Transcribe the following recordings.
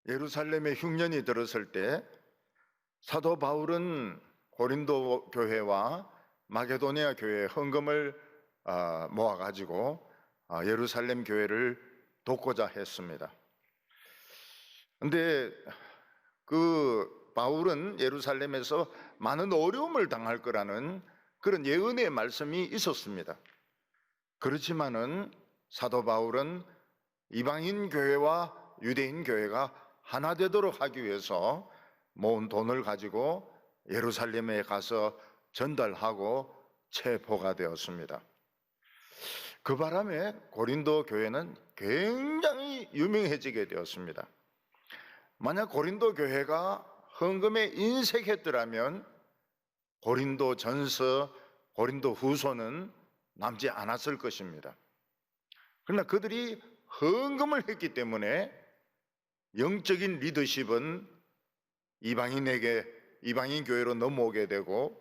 예루살렘에 흉년이 들었을 때 사도 바울은 고린도 교회와 마게도니아 교회의 헌금을 모아가지고 예루살렘 교회를 돕고자 했습니다. 그런데 그 바울은 예루살렘에서 많은 어려움을 당할 거라는 그런 예언의 말씀이 있었습니다. 그렇지만은 사도 바울은 이방인 교회와 유대인 교회가 하나 되도록 하기 위해서 모은 돈을 가지고 예루살렘에 가서 전달하고 체포가 되었습니다. 그 바람에 고린도 교회는 굉장히 유명해지게 되었습니다. 만약 고린도 교회가 헌금에 인색했더라면 고린도 전서, 고린도 후서는 남지 않았을 것입니다. 그러나 그들이 헌금을 했기 때문에 영적인 리더십은 이방인 교회로 넘어오게 되고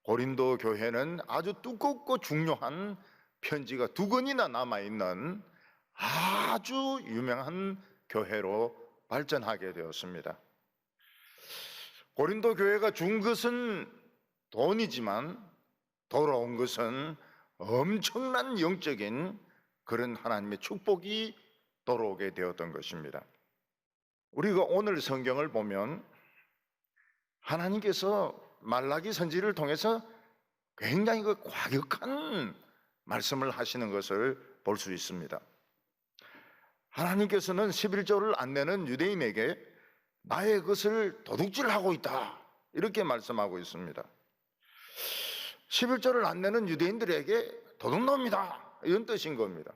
고린도 교회는 아주 두껍고 중요한 편지가 2권이나 남아있는 아주 유명한 교회로 발전하게 되었습니다. 고린도 교회가 준 것은 돈이지만 돌아온 것은 엄청난 영적인 그런 하나님의 축복이 돌아오게 되었던 것입니다. 우리가 오늘 성경을 보면 하나님께서 말라기 선지를 통해서 굉장히 그 과격한 말씀을 하시는 것을 볼 수 있습니다. 하나님께서는 11조를 안 내는 유대인에게 나의 것을 도둑질하고 있다 이렇게 말씀하고 있습니다. 11조를 안 내는 유대인들에게 도둑놈이다 이런 뜻인 겁니다.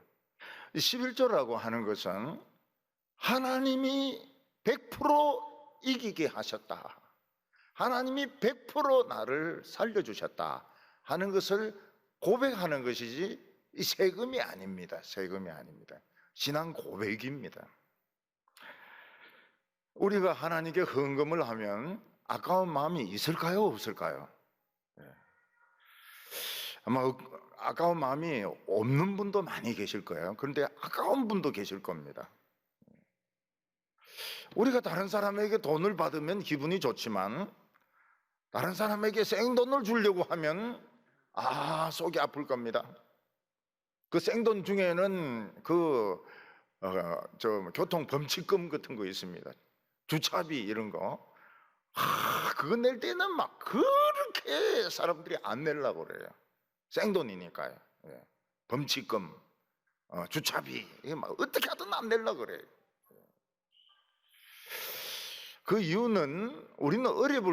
11조라고 하는 것은 하나님이 100% 이기게 하셨다, 하나님이 100% 나를 살려주셨다 하는 것을 고백하는 것이지 세금이 아닙니다. 세금이 아닙니다. 신앙 고백입니다. 우리가 하나님께 헌금을 하면 아까운 마음이 있을까요? 없을까요? 아마 아까운 마음이 없는 분도 많이 계실 거예요. 그런데 아까운 분도 계실 겁니다. 우리가 다른 사람에게 돈을 받으면 기분이 좋지만 다른 사람에게 생돈을 주려고 하면 속이 아플 겁니다. 그 생돈 중에는 교통범칙금 같은 거 있습니다. 주차비 이런 거. 그거 낼 때는 막 그렇게 사람들이 안 내려고 그래요. 생돈이니까요. 범칙금, 주차비, 이게 막 어떻게 하든 안 내려고 그래요. 그 이유는 우리는 어릴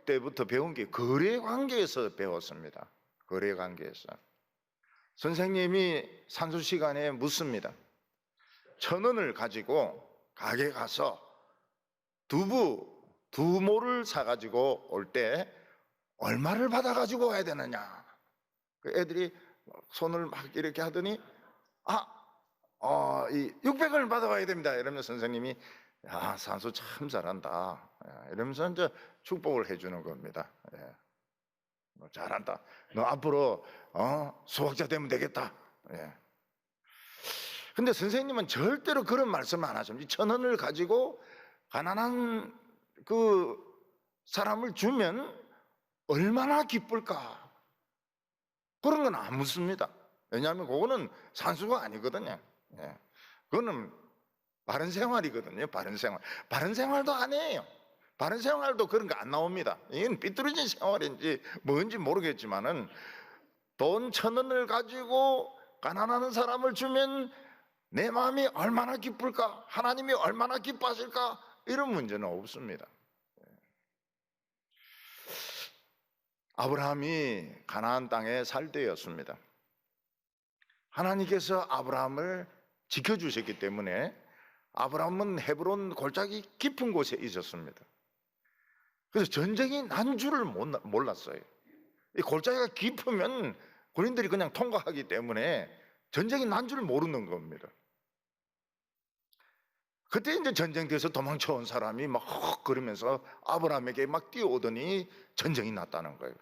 때부터 배운 게 거래 관계에서 배웠습니다. 거래 관계에서. 선생님이 산수 시간에 묻습니다. 1,000원을 가지고 가게 가서 두모를 사가지고 올 때 얼마를 받아가지고 와야 되느냐. 그 애들이 손을 막 이렇게 하더니 600원을 받아와야 됩니다. 이러면 선생님이 산수 참 잘한다 이러면서 이제 축복을 해주는 겁니다. 너 잘한다. 너 앞으로 수학자 되면 되겠다. 근데 선생님은 절대로 그런 말씀 안 하십니다. 1,000원을 가지고 가난한 그 사람을 주면 얼마나 기쁠까? 그런 건 안 묻습니다. 왜냐하면 그거는 산수가 아니거든요. 그거는 바른 생활이거든요. 바른 생활. 바른 생활도 안 해요. 바른 생활도 그런 거 안 나옵니다. 이건 삐뚤어진 생활인지 뭔지 모르겠지만은 돈 1,000원을 가지고 가난한 사람을 주면 내 마음이 얼마나 기쁠까? 하나님이 얼마나 기뻐하실까? 이런 문제는 없습니다. 아브라함이 가나안 땅에 살 때였습니다. 하나님께서 아브라함을 지켜주셨기 때문에 아브라함은 헤브론 골짜기 깊은 곳에 있었습니다. 그래서 전쟁이 난 줄을 몰랐어요. 이 골짜기가 깊으면 군인들이 그냥 통과하기 때문에 전쟁이 난 줄 모르는 겁니다. 그때 이제 전쟁터에서 도망쳐온 사람이 막 그러면서 아브라함에게 막 뛰어오더니 전쟁이 났다는 거예요.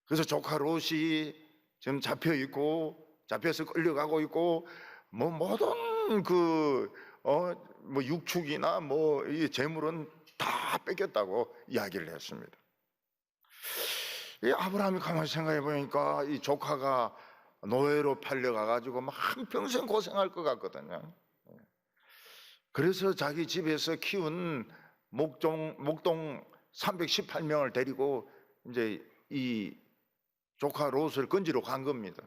그래서 조카 롯이 지금 잡혀서 끌려가고 있고, 모든 뭐 육축이나 뭐 이 재물은 다 뺏겼다고 이야기를 했습니다. 이 아브라함이 가만히 생각해 보니까 이 조카가 노예로 팔려가 가지고 막 한평생 고생할 것 같거든요. 그래서 자기 집에서 키운 목동 318명을 데리고 이제 이 조카 롯을 건지러 간 겁니다.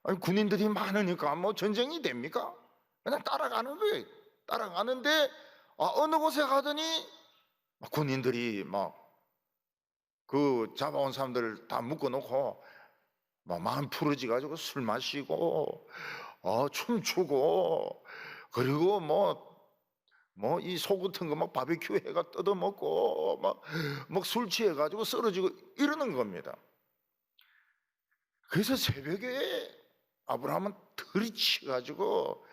아니, 군인들이 많으니까 뭐 전쟁이 됩니까? 그냥 따라가는 거예요. 따라가는데 어느 곳에 가더니 군인들이 막 그 잡아온 사람들 다 묶어놓고 막 마음 풀어지 가지고 술 마시고 춤추고, 그리고 뭐 이 소 같은 거 막 바비큐 해가 뜯어먹고 막 술 취해 가지고 쓰러지고 이러는 겁니다. 그래서 새벽에 아브라함은 들이치 가지고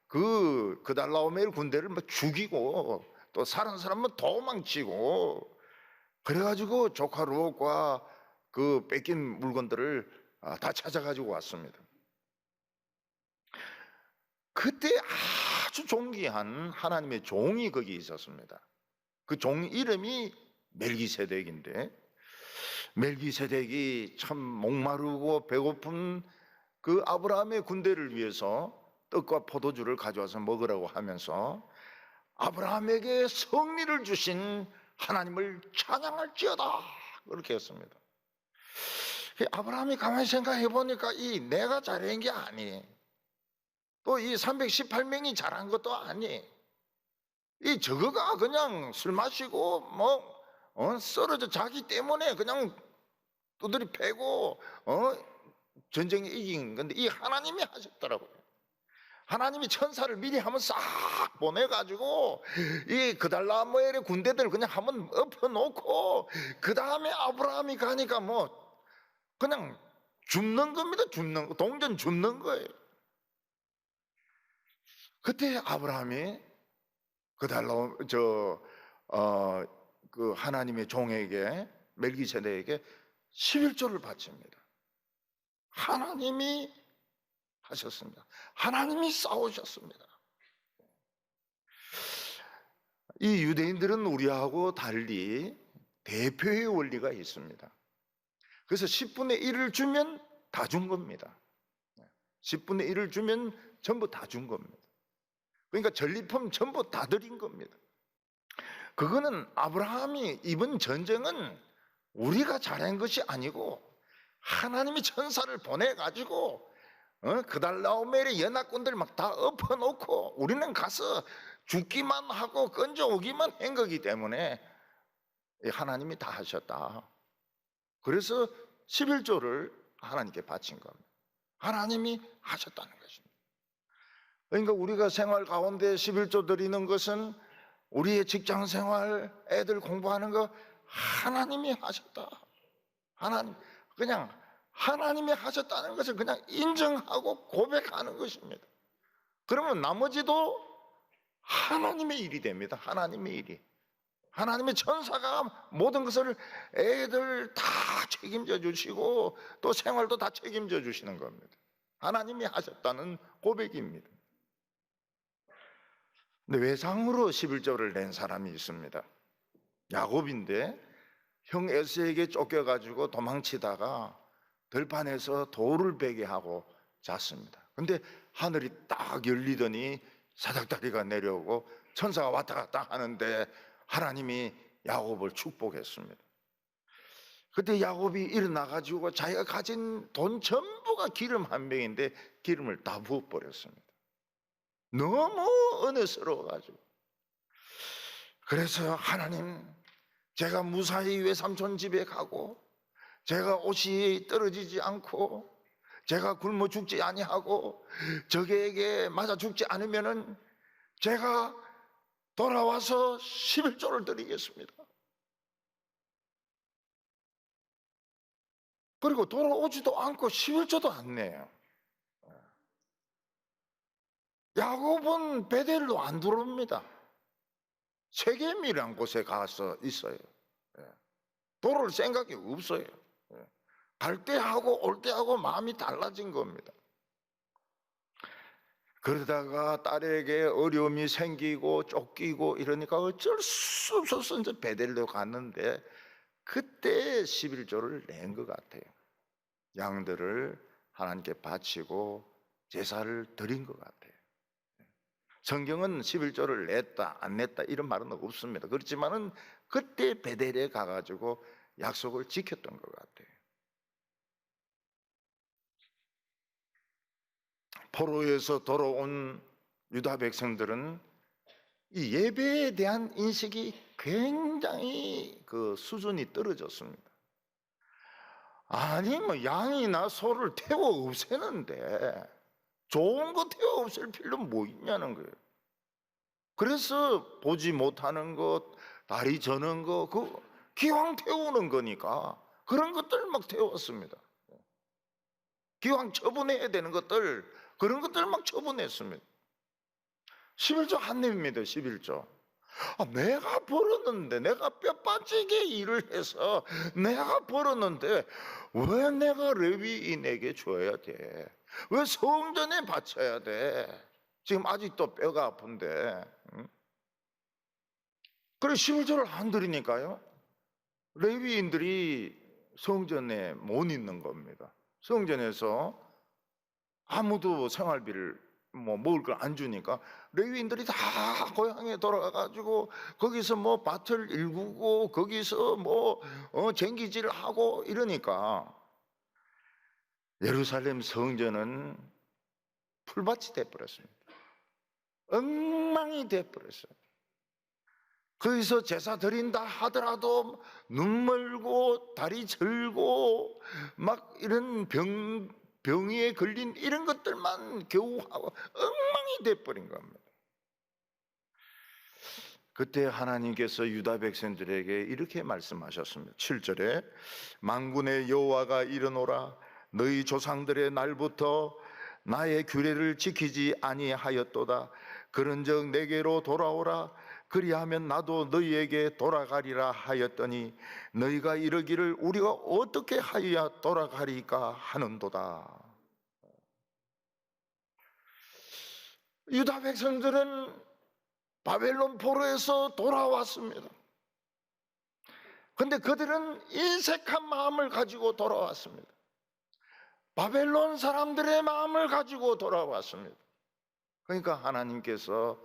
그 그달라오멜 군대를 막 죽이고 또 사는 사람은 도망치고, 그래가지고 조카 롯과 그 뺏긴 물건들을 다 찾아가지고 왔습니다. 그때 아주 존귀한 하나님의 종이 거기 있었습니다. 그 종 이름이 멜기세덱인데, 멜기세덱이 참 목마르고 배고픈 그 아브라함의 군대를 위해서 떡과 포도주를 가져와서 먹으라고 하면서 아브라함에게 승리를 주신 하나님을 찬양할지어다 그렇게 했습니다. 아브라함이 가만히 생각해 보니까 이 내가 잘한 게 아니, 또 이 318명이 잘한 것도 아니, 이 저거가 그냥 술 마시고 쓰러져 자기 때문에 그냥 두드리 패고 전쟁에 이긴 건데, 이 하나님이 하셨더라고요. 하나님이 천사를 미리 한번 싹 보내가지고 이 그달라모엘의 군대들 그냥 한번 엎어놓고 그 다음에 아브라함이 가니까 뭐 그냥 줍는 겁니다. 줍는 거, 동전 줍는 거예요. 그때 아브라함이 그 하나님의 종에게, 멜기세덱에게 11조를 바칩니다. 하나님이 하셨습니다. 하나님이 싸우셨습니다. 이 유대인들은 우리하고 달리 대표의 원리가 있습니다. 그래서 10분의 1을 주면 다 준 겁니다. 10분의 1을 주면 전부 다 준 겁니다. 그러니까 전리품 전부 다 드린 겁니다. 그거는 아브라함이 이번 전쟁은 우리가 잘한 것이 아니고 하나님이 천사를 보내가지고 그달라오멜의 연합군들 막 다 엎어놓고 우리는 가서 죽기만 하고 건져오기만 한 거기 때문에 하나님이 다 하셨다. 그래서 11조를 하나님께 바친 겁니다. 하나님이 하셨다는 것입니다. 그러니까 우리가 생활 가운데 11조 드리는 것은 우리의 직장 생활, 애들 공부하는 거 하나님이 하셨다. 그냥 하나님이 하셨다는 것을 그냥 인정하고 고백하는 것입니다. 그러면 나머지도 하나님의 일이 됩니다. 하나님의 일이. 하나님의 천사가 모든 것을 애들 다 책임져 주시고 또 생활도 다 책임져 주시는 겁니다. 하나님이 하셨다는 고백입니다. 근데 외상으로 11조를 낸 사람이 있습니다. 야곱인데 형 에서에게 쫓겨가지고 도망치다가 들판에서 돌을 베게 하고 잤습니다. 근데 하늘이 딱 열리더니 사닥다리가 내려오고 천사가 왔다 갔다 하는데 하나님이 야곱을 축복했습니다. 그때 야곱이 일어나가지고 자기가 가진 돈 전부가 기름 한 병인데 기름을 다 부어버렸습니다. 너무 은혜스러워가지고. 그래서 하나님, 제가 무사히 외삼촌 집에 가고 제가 옷이 떨어지지 않고 제가 굶어 죽지 아니하고 적에게 맞아 죽지 않으면은 제가 돌아와서 11조를 드리겠습니다. 그리고 돌아오지도 않고 11조도 안 내요. 야곱은 베델로 안 들어옵니다. 세겜이라는 곳에 가서 있어요. 돌아올 생각이 없어요. 갈 때 하고 올 때 하고 마음이 달라진 겁니다. 그러다가 딸에게 어려움이 생기고 쫓기고 이러니까 어쩔 수 없어서 이제 베델로 갔는데 그때 11조를 낸 것 같아요. 양들을 하나님께 바치고 제사를 드린 것 같아요. 성경은 11조를 냈다 안 냈다 이런 말은 없습니다. 그렇지만은 그때 베델에 가가지고 약속을 지켰던 것 같아요. 포로에서 돌아온 유다 백성들은 이 예배에 대한 인식이 굉장히 그 수준이 떨어졌습니다. 아니 뭐 양이나 소를 태워 없애는데 좋은 거 태워 없앨 필요는 뭐 있냐는 거예요. 그래서 보지 못하는 것, 다리 저는 거, 그 기왕 태우는 거니까 그런 것들 막 태웠습니다. 기왕 처분해야 되는 것들, 그런 것들 막 처분했습니다. 11조 한 입니다. 11조. 내가 벌었는데, 내가 뼈 빠지게 일을 해서 내가 벌었는데 왜 내가 레위인에게 줘야 돼? 왜 성전에 바쳐야 돼? 지금 아직도 뼈가 아픈데. 그래 11조를 안 드리니까요, 레위인들이 성전에 못 있는 겁니다. 성전에서 아무도 생활비를 먹을 걸 안 주니까 레위인들이 다 고향에 돌아가가지고 거기서 밭을 일구고 거기서 쟁기질 하고 이러니까 예루살렘 성전은 풀밭이 돼버렸습니다. 엉망이 돼버렸어요. 거기서 제사 드린다 하더라도 눈멀고 다리 절고 막 이런 병에 걸린 이런 것들만 겨우 하고 엉망이 돼버린 겁니다. 그때 하나님께서 유다 백성들에게 이렇게 말씀하셨습니다. 7절에 만군의 여호와가 이르노라, 너희 조상들의 날부터 나의 규례를 지키지 아니하였도다. 그런즉 내게로 돌아오라. 그리하면 나도 너희에게 돌아가리라 하였더니 너희가 이르기를 우리가 어떻게 하여야 돌아가리까 하는도다. 유다 백성들은 바벨론 포로에서 돌아왔습니다. 그런데 그들은 인색한 마음을 가지고 돌아왔습니다. 바벨론 사람들의 마음을 가지고 돌아왔습니다. 그러니까 하나님께서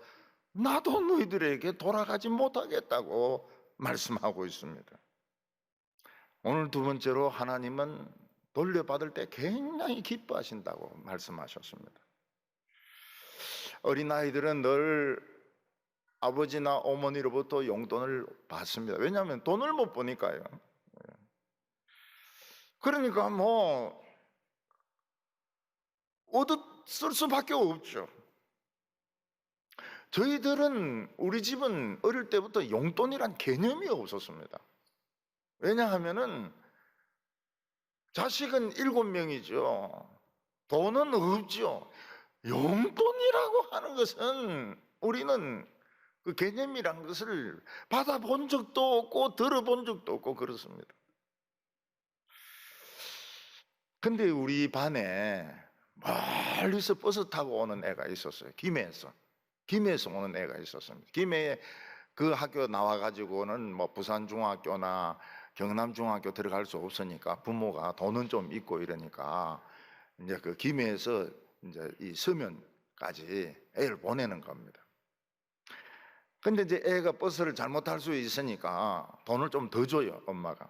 나도 너희들에게 돌아가지 못하겠다고 말씀하고 있습니다. 오늘 두 번째로 하나님은 돌려받을 때 굉장히 기뻐하신다고 말씀하셨습니다. 어린아이들은 늘 아버지나 어머니로부터 용돈을 받습니다. 왜냐하면 돈을 못 버니까요. 그러니까 얻어 쓸 수밖에 없죠. 저희들은, 우리 집은 어릴 때부터 용돈이란 개념이 없었습니다. 왜냐하면은 자식은 7명이죠. 돈은 없죠. 용돈이라고 하는 것은 우리는 그 개념이란 것을 받아본 적도 없고 들어본 적도 없고 그렇습니다. 근데 우리 반에 멀리서 버스 타고 오는 애가 있었어요. 김해에서 오는 애가 있었습니다. 김해에 그 학교 나와가지고는 부산중학교나 경남중학교 들어갈 수 없으니까 부모가 돈은 좀 있고 이러니까 이제 그 김해에서 이제 이 서면까지 애를 보내는 겁니다. 근데 이제 애가 버스를 잘못 탈 수 있으니까 돈을 좀 더 줘요, 엄마가.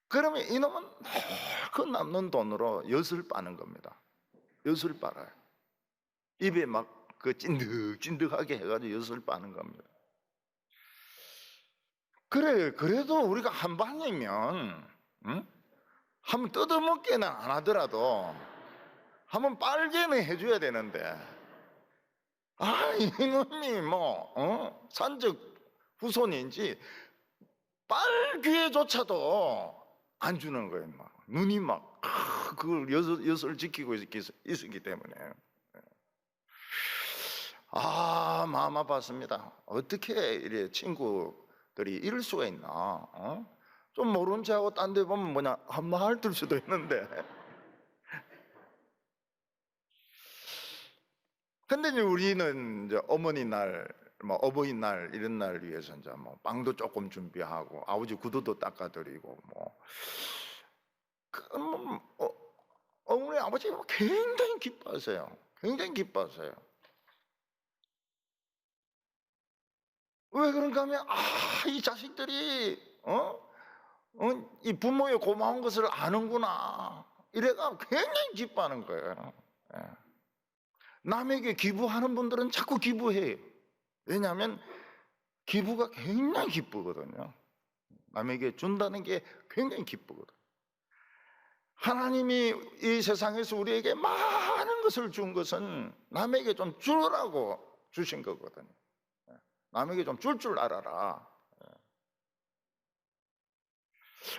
그러면 이놈은 그 남는 돈으로 엿을 빠는 겁니다. 엿을 빨아요. 입에 막 그 찐득찐득하게 해가지고 엿을 빠는 겁니다. 그래도 우리가 한 방이면, 한번 뜯어먹기는 안 하더라도 한번 빨게는 해줘야 되는데, 이놈이 산적 후손인지 빨기에조차도 안 주는 거예요. 눈이 그걸 엿을 지키고 있었기 때문에. 마음 아팠습니다. 어떻게 이래 친구들이 이럴 수가 있나? 좀 모른 체하고 딴 데 보면 한 말 들 수도 있는데. 근데 이제 우리는 이제 어머니날, 뭐 어버이날 이런 날 위해서 이제 뭐 빵도 조금 준비하고 아버지 구두도 닦아드리고 뭐 어머니 아버지가 굉장히 기뻐하세요. 굉장히 기뻐하세요. 왜 그런가 하면 이 자식들이 이 부모의 고마운 것을 아는구나 이래가 굉장히 기뻐하는 거예요. 예. 남에게 기부하는 분들은 자꾸 기부해요. 왜냐하면 기부가 굉장히 기쁘거든요. 남에게 준다는 게 굉장히 기쁘거든요. 하나님이 이 세상에서 우리에게 많은 것을 준 것은 남에게 좀 주라고 주신 거거든요. 남에게 좀 줄 알아라.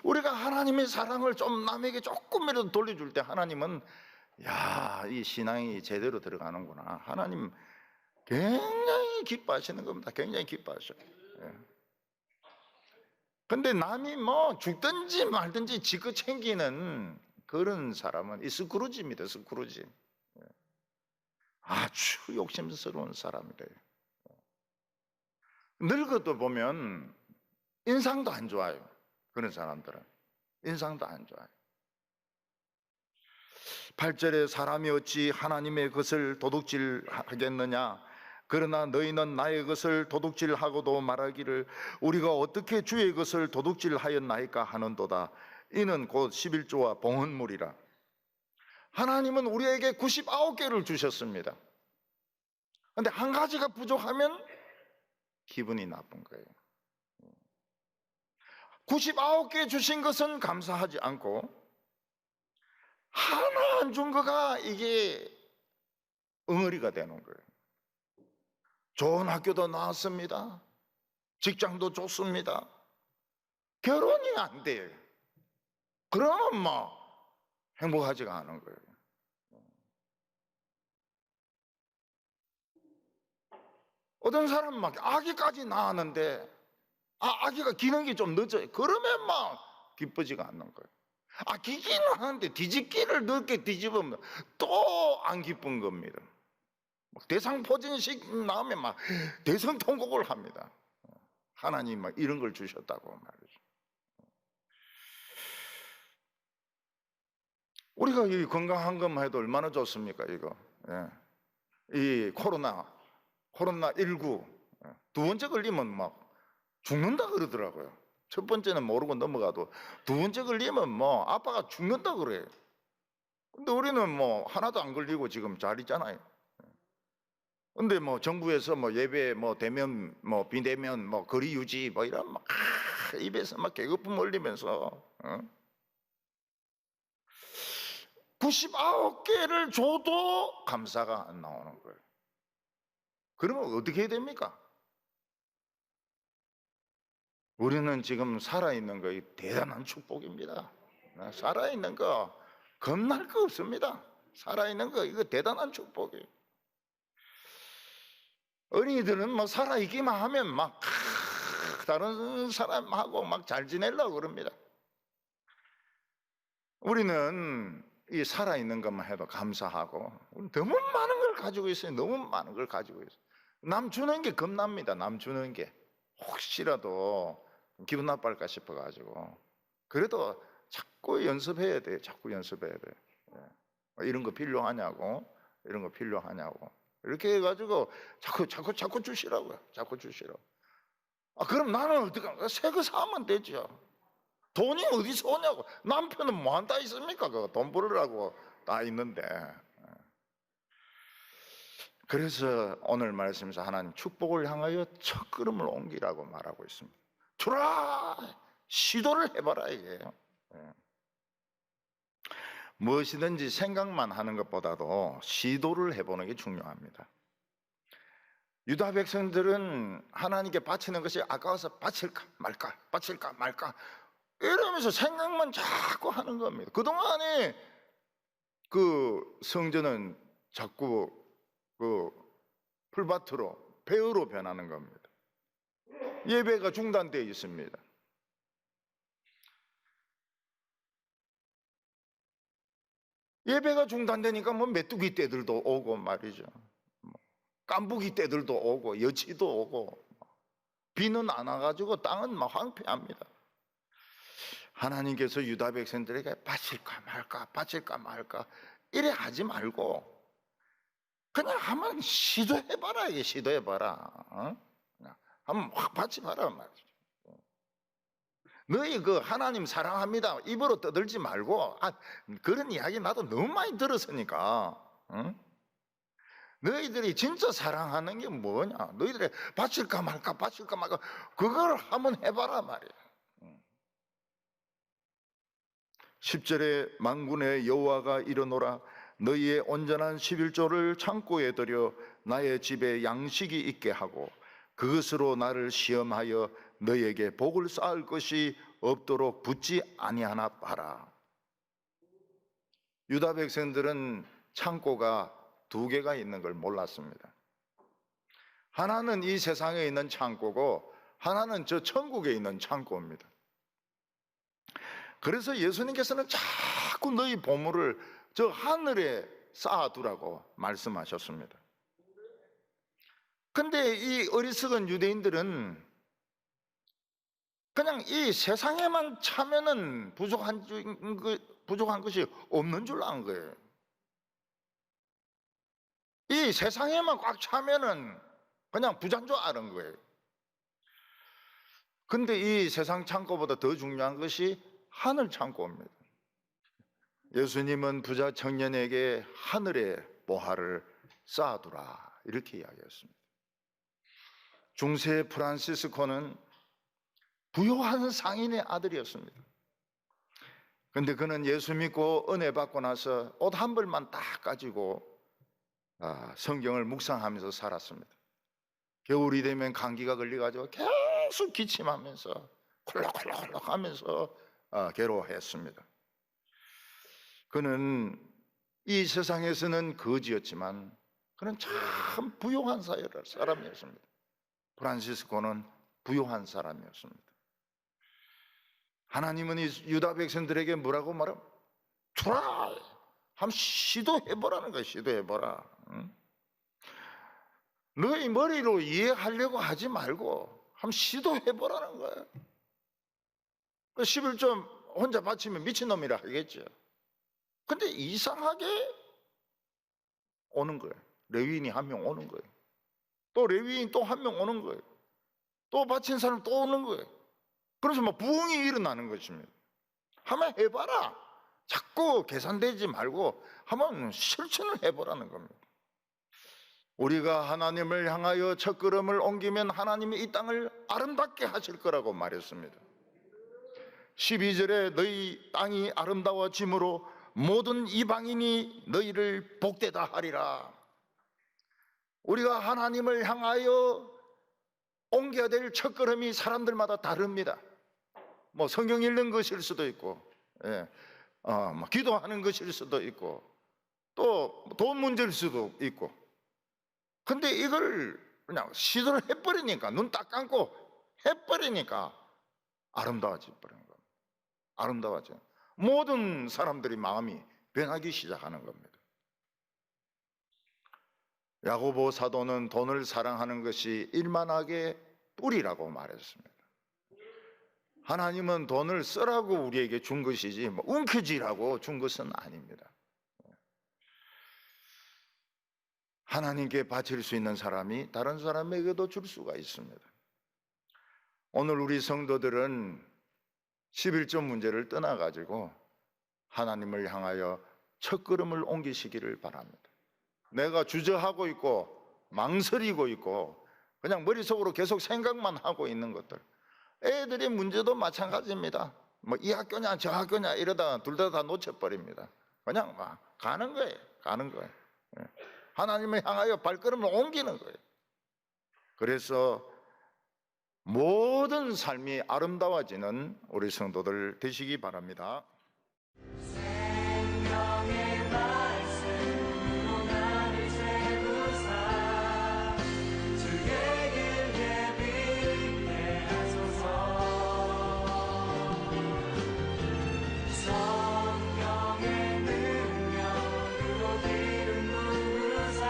우리가 하나님의 사랑을 좀 남에게 조금이라도 돌려줄 때 하나님은 야, 이 신앙이 제대로 들어가는구나. 하나님 굉장히 기뻐하시는 겁니다. 굉장히 기뻐하셔요. 근데 남이 뭐 죽든지 말든지 지껏 챙기는 그런 사람은 이 스크루지입니다. 스크루지. 아주 욕심스러운 사람이래요. 늙어도 보면 인상도 안 좋아요. 그런 사람들은 인상도 안 좋아요. 8절에 사람이 어찌 하나님의 것을 도둑질하겠느냐, 그러나 너희는 나의 것을 도둑질하고도 말하기를 우리가 어떻게 주의 것을 도둑질하였나이까 하는도다. 이는 곧 11조와 봉헌물이라. 하나님은 우리에게 99개를 주셨습니다. 그런데 한 가지가 부족하면 기분이 나쁜 거예요. 99개 주신 것은 감사하지 않고 하나 안 준 거가 이게 엉어리가 되는 거예요. 좋은 학교도 나왔습니다. 직장도 좋습니다. 결혼이 안 돼요. 그러면 뭐 행복하지가 않은 거예요. 어떤 사람은 막 아기까지 낳았는데 아기가 기능이 좀 늦어요. 그러면 막 기쁘지가 않는 거예요. 기기는 하는데 뒤집기를 늦게 뒤집으면 또 안 기쁜 겁니다. 대상포진식 나오면 막 대성통곡을 합니다. 하나님 막 이런 걸 주셨다고 말이죠. 우리가 이 건강한 것만 해도 얼마나 좋습니까, 이거. 이 코로나19 두 번째 걸리면 막 죽는다 그러더라고요. 첫 번째는 모르고 넘어가도 두 번째 걸리면 뭐 아빠가 죽는다 그래요. 근데 우리는 뭐 하나도 안 걸리고 지금 잘 있잖아요. 근데 뭐 정부에서 뭐 예배 뭐 대면 뭐 비대면 뭐 거리 유지 뭐 이런 막 입에서 막 개거품 흘리면서 99개를 줘도 감사가 안 나오는 거예요. 그러면 어떻게 해야 됩니까? 우리는 지금 살아있는 거 대단한 축복입니다. 살아있는 거 겁날 거 없습니다. 살아있는 거 이거 대단한 축복이에요. 어린이들은 뭐 살아있기만 하면 막 다른 사람하고 막 잘 지내려고 그럽니다. 우리는 이 살아있는 것만 해도 감사하고 너무 많은 걸 가지고 있어요. 너무 많은 걸 가지고 있어요. 남 주는 게 겁납니다. 남 주는 게 혹시라도 기분 나빠할까 싶어가지고 그래도 자꾸 연습해야 돼요. 자꾸 연습해야 돼요. 이런 거 필요하냐고, 이런 거 필요하냐고 이렇게 해가지고 자꾸 주시라고요. 자꾸 주시라고. 그럼 나는 어떡하나? 새 거 사면 되죠. 돈이 어디서 오냐고. 남편은 뭐 한다 있습니까? 그거 돈 벌으라고 다 있는데. 그래서 오늘 말씀에서 하나님 축복을 향하여 첫걸음을 옮기라고 말하고 있습니다. 주라! 시도를 해봐라 이게요. 무엇이든지 생각만 하는 것보다도 시도를 해보는 게 중요합니다. 유다 백성들은 하나님께 바치는 것이 아까워서 바칠까 말까 바칠까 말까 이러면서 생각만 자꾸 하는 겁니다. 그동안에 그 성전은 자꾸 그 풀밭으로 폐허로 변하는 겁니다. 예배가 중단되어 있습니다. 예배가 중단되니까 뭐 메뚜기 떼들도 오고 말이죠. 깐부기 떼들도 오고 여치도 오고 비는 안 와가지고 땅은 막 황폐합니다. 하나님께서 유다 백성들에게 바칠까 말까 이래 하지 말고 그냥 한번 시도해봐라. 이게 시도해봐라. 그냥 한번 확 바쳐봐라 말이죠. 너희 그 하나님 사랑합니다 입으로 떠들지 말고 그런 이야기 나도 너무 많이 들었으니까 너희들이 진짜 사랑하는 게 뭐냐? 너희들이 바칠까 말까 그걸 한번 해봐라 말이야. 10절에 만군의 여호와가 이르노라 너희의 온전한 11조를 창고에 들여 나의 집에 양식이 있게 하고 그것으로 나를 시험하여 너희에게 복을 쌓을 것이 없도록 붙지 아니하나 봐라. 유다 백성들은 창고가 2개가 있는 걸 몰랐습니다. 하나는 이 세상에 있는 창고고 하나는 저 천국에 있는 창고입니다. 그래서 예수님께서는 자꾸 너희 보물을 저 하늘에 쌓아두라고 말씀하셨습니다. 근데 이 어리석은 유대인들은 그냥 이 세상에만 차면은 부족한 것이 없는 줄 안 거예요. 이 세상에만 꽉 차면은 그냥 부자인 줄 아는 거예요. 근데 이 세상 창고보다 더 중요한 것이 하늘 창고입니다. 예수님은 부자 청년에게 하늘의 보화를 쌓아두라 이렇게 이야기했습니다. 중세 프란시스코는 부유한 상인의 아들이었습니다. 근데 그는 예수 믿고 은혜 받고 나서 옷 한 벌만 딱 가지고 성경을 묵상하면서 살았습니다. 겨울이 되면 감기가 걸려가지고 계속 기침하면서 콜록콜록 하면서 괴로워했습니다. 그는 이 세상에서는 거지였지만 그는 참 부유한 사람이었습니다. 프란시스코는 부유한 사람이었습니다. 하나님은 이 유다 백성들에게 뭐라고 말하면 트라이 한번 시도해보라는 거예요. 시도해보라. 너희 머리로 이해하려고 하지 말고 한번 시도해보라는 거예요. 11조 혼자 바치면 미친놈이라 하겠죠. 근데 이상하게 오는 거예요. 레위인이 한 명 오는 거예요. 또 레위인 또 한 명 오는 거예요. 또 바친 사람 또 오는 거예요. 그래서 막 부흥이 일어나는 것입니다. 한번 해봐라. 자꾸 계산되지 말고 한번 실천을 해보라는 겁니다. 우리가 하나님을 향하여 첫걸음을 옮기면 하나님이 이 땅을 아름답게 하실 거라고 말했습니다. 12절에 너희 땅이 아름다워짐으로 모든 이방인이 너희를 복되다 하리라. 우리가 하나님을 향하여 옮겨야 될 첫걸음이 사람들마다 다릅니다. 뭐 성경 읽는 것일 수도 있고, 뭐 기도하는 것일 수도 있고, 또 돈 문제일 수도 있고. 근데 이걸 그냥 시도를 해버리니까, 눈 딱 감고 해버리니까 아름다워져 버리는 겁니다. 아름다워져. 모든 사람들이 마음이 변하기 시작하는 겁니다. 야고보 사도는 돈을 사랑하는 것이 일만하게 뿌리라고 말했습니다. 하나님은 돈을 쓰라고 우리에게 준 것이지 뭐 움켜쥐라고 준 것은 아닙니다. 하나님께 바칠 수 있는 사람이 다른 사람에게도 줄 수가 있습니다. 오늘 우리 성도들은 11조 문제를 떠나가지고 하나님을 향하여 첫걸음을 옮기시기를 바랍니다. 내가 주저하고 있고 망설이고 있고 그냥 머릿속으로 계속 생각만 하고 있는 것들, 애들의 문제도 마찬가지입니다. 뭐 이 학교냐 저 학교냐 이러다가 둘 다 놓쳐버립니다. 그냥 막 가는 거예요. 가는 거예요. 하나님을 향하여 발걸음을 옮기는 거예요. 그래서 모든 삶이 아름다워지는 우리 성도들 되시기 바랍니다. 생명의 말씀으로 나를 세우사 주의 길 예비케 하소서. 성령의 능력으로 기름 부으사